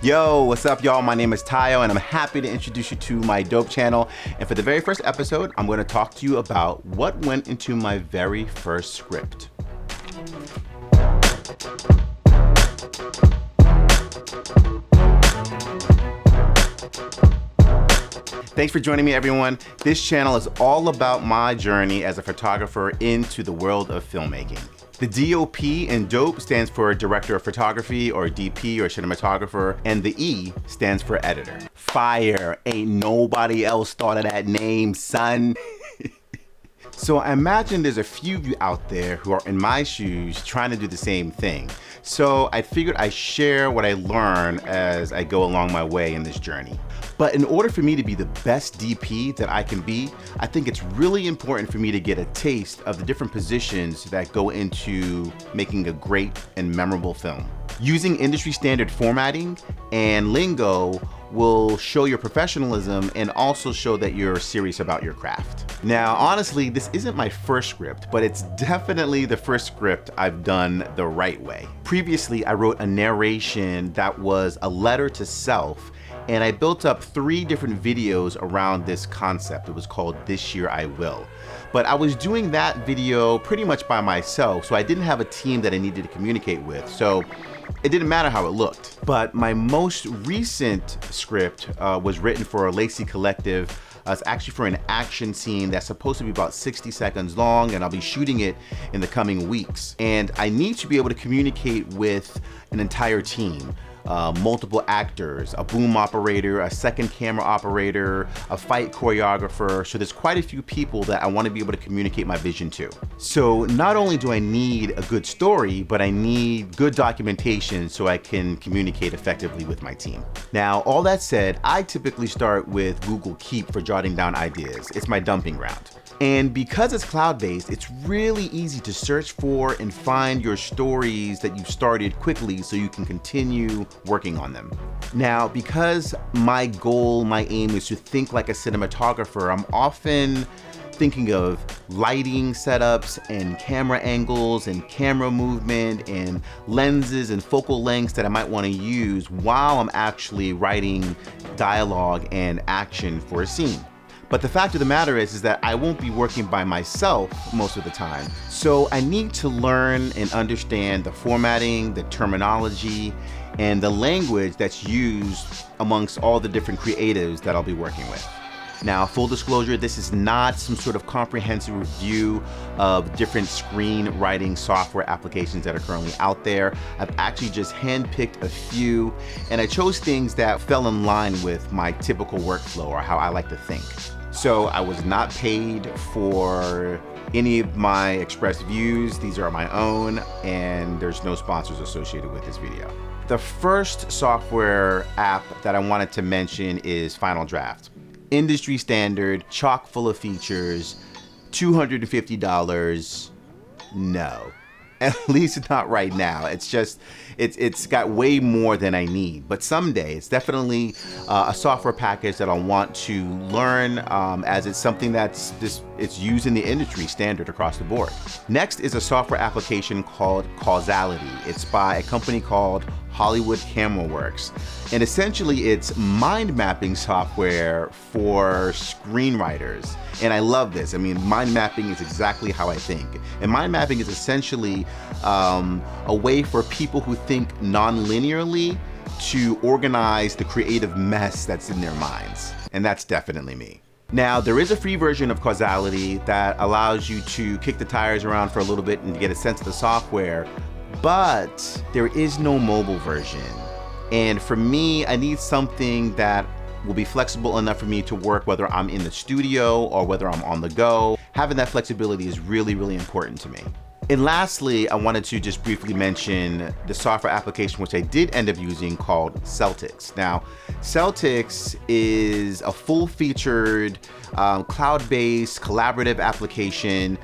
Yo, what's up, y'all? My name is Tayo, and I'm happy to introduce you to my dope channel. And for the very first episode, I'm going to talk to you about what went into my very first script. Thanks for joining me, everyone. This channel is all about my journey as a photographer into the world of filmmaking. The DOP in DOPE stands for Director of Photography, or DP, or Cinematographer, and the E stands for Editor. Fire, ain't nobody else thought of that name, son. So I imagine there's a few of you out there who are in my shoes trying to do the same thing. So I figured I'd share what I learn as I go along my way in this journey. But in order for me to be the best DP that I can be, I think it's really important for me to get a taste of the different positions that go into making a great and memorable film. Using industry standard formatting and lingo will show your professionalism and also show that you're serious about your craft. Now, honestly, this isn't my first script, but it's definitely the first script I've done the right way. Previously, I wrote a narration that was a letter to self, and I built up 3 different videos around this concept. It was called This Year I Will. But I was doing that video pretty much by myself, so I didn't have a team that I needed to communicate with. So it didn't matter how it looked. But my most recent script was written for a Lacey Collective. It's actually for an action scene that's supposed to be about 60 seconds long, and I'll be shooting it in the coming weeks. And I need to be able to communicate with an entire team. Multiple actors, a boom operator, a second camera operator, a fight choreographer. So there's quite a few people that I want to be able to communicate my vision to. So not only do I need a good story, but I need good documentation so I can communicate effectively with my team. Now, all that said, I typically start with Google Keep for jotting down ideas. It's my dumping ground. And because it's cloud-based, it's really easy to search for and find your stories that you've started quickly so you can continue working on them. Now, because my goal, my aim is to think like a cinematographer, I'm often thinking of lighting setups and camera angles and camera movement and lenses and focal lengths that I might want to use while I'm actually writing dialogue and action for a scene. But the fact of the matter is that I won't be working by myself most of the time. So I need to learn and understand the formatting, the terminology, and the language that's used amongst all the different creatives that I'll be working with. Now, full disclosure, this is not some sort of comprehensive review of different screenwriting software applications that are currently out there. I've actually just handpicked a few, and I chose things that fell in line with my typical workflow or how I like to think. So I was not paid for any of my expressed views. These are my own, and there's no sponsors associated with this video. The first software app that I wanted to mention is Final Draft. Industry standard, chock full of features, $250, no. At least not right now. It's just, it's got way more than I need. But someday, it's definitely a software package that I'll want to learn as it's something that's it's used in the industry standard across the board. Next is a software application called Causality. It's by a company called Hollywood Camera Works. And essentially it's mind mapping software for screenwriters. And I love this. I mean, mind mapping is exactly how I think. And mind mapping is essentially a way for people who think non-linearly to organize the creative mess that's in their minds. And that's definitely me. Now, there is a free version of Causality that allows you to kick the tires around for a little bit and to get a sense of the software, but there is no mobile version. And for me, I need something that will be flexible enough for me to work whether I'm in the studio or whether I'm on the go. Having that flexibility is really, really important to me. And lastly, I wanted to just briefly mention the software application which I did end up using called Celtics. Now, Celtics is a full-featured, cloud-based, collaborative application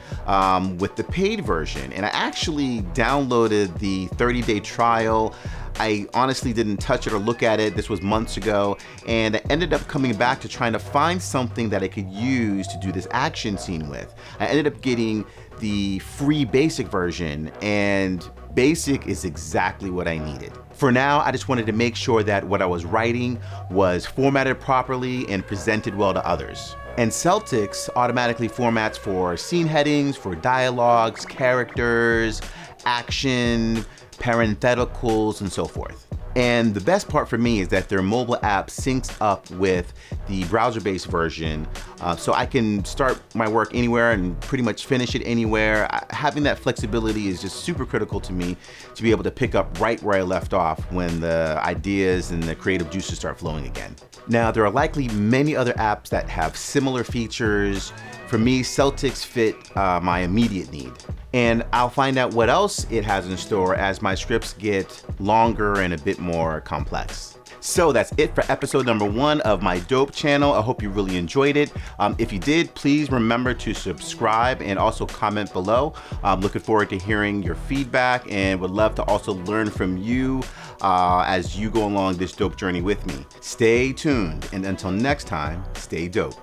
with the paid version. And I actually downloaded the 30-day trial. I honestly didn't touch it or look at it. This was months ago. And I ended up coming back to trying to find something that I could use to do this action scene with. I ended up getting the free basic version, and basic is exactly what I needed. For now, I just wanted to make sure that what I was writing was formatted properly and presented well to others. And Celtics automatically formats for scene headings, for dialogues, characters, action, parentheticals, and so forth. And the best part for me is that their mobile app syncs up with the browser-based version, so I can start my work anywhere and pretty much finish it anywhere. Having that flexibility is just super critical to me, to be able to pick up right where I left off when the ideas and the creative juices start flowing again. Now, there are likely many other apps that have similar features. For me, Celtics fit my immediate need. And I'll find out what else it has in store as my scripts get longer and a bit more complex. So that's it for episode number 1 of my Dope channel. I hope you really enjoyed it. If you did, please remember to subscribe and also comment below. I'm looking forward to hearing your feedback and would love to also learn from you as you go along this dope journey with me. Stay tuned, and until next time, stay dope.